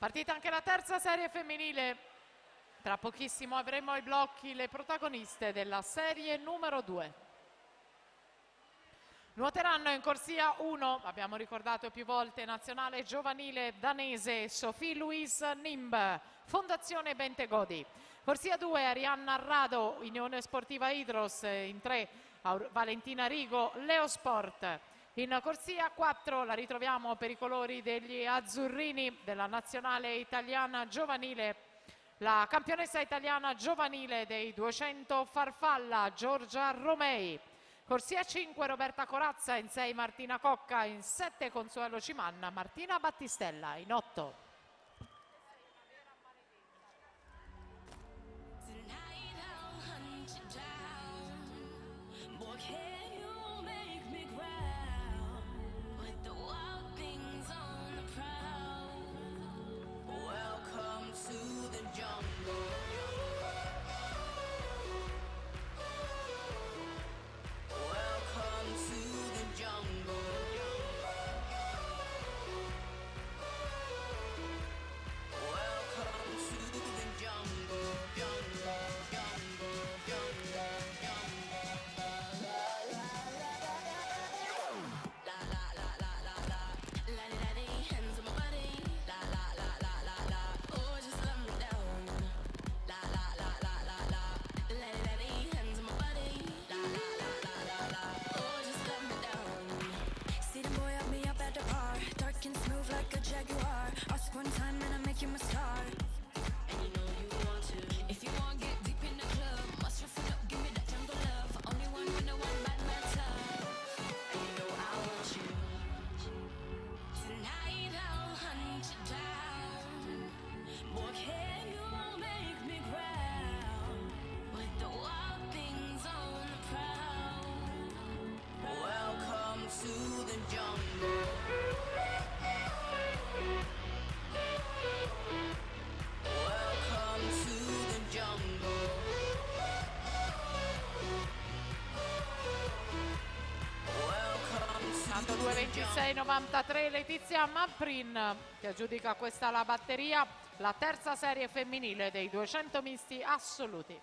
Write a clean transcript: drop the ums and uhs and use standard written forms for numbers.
Partita anche la terza serie femminile. Tra pochissimo avremo ai blocchi le protagoniste della serie numero 2. Nuoteranno in corsia 1, abbiamo ricordato più volte, nazionale giovanile danese Sophie Louise Nimb, Fondazione Bentegodi. Corsia 2, Arianna Rado, Unione Sportiva Idros, in 3 Valentina Rigo, Leosport. In corsia 4 la ritroviamo per i colori degli azzurrini della nazionale italiana giovanile, la campionessa italiana giovanile dei 200 farfalla Giorgia Romei. Corsia 5 Roberta Corazza, in 6 Martina Cocca, in 7 Consuelo Cimanna, Martina Battistella, in 8. One time and I make you my star. And you know you want to. If you want to get deep in the club, must rough it up, give me that jungle love. Only one with no one bad matter. And you know I want you. Tonight I'll hunt you down. Boy, can you make me growl? With the wild things on the prowl. Welcome to the jungle. Welcome to the jungle. 92-26-93 Letizia Manfrin che aggiudica questa la batteria, la terza serie femminile dei 200 misti assoluti.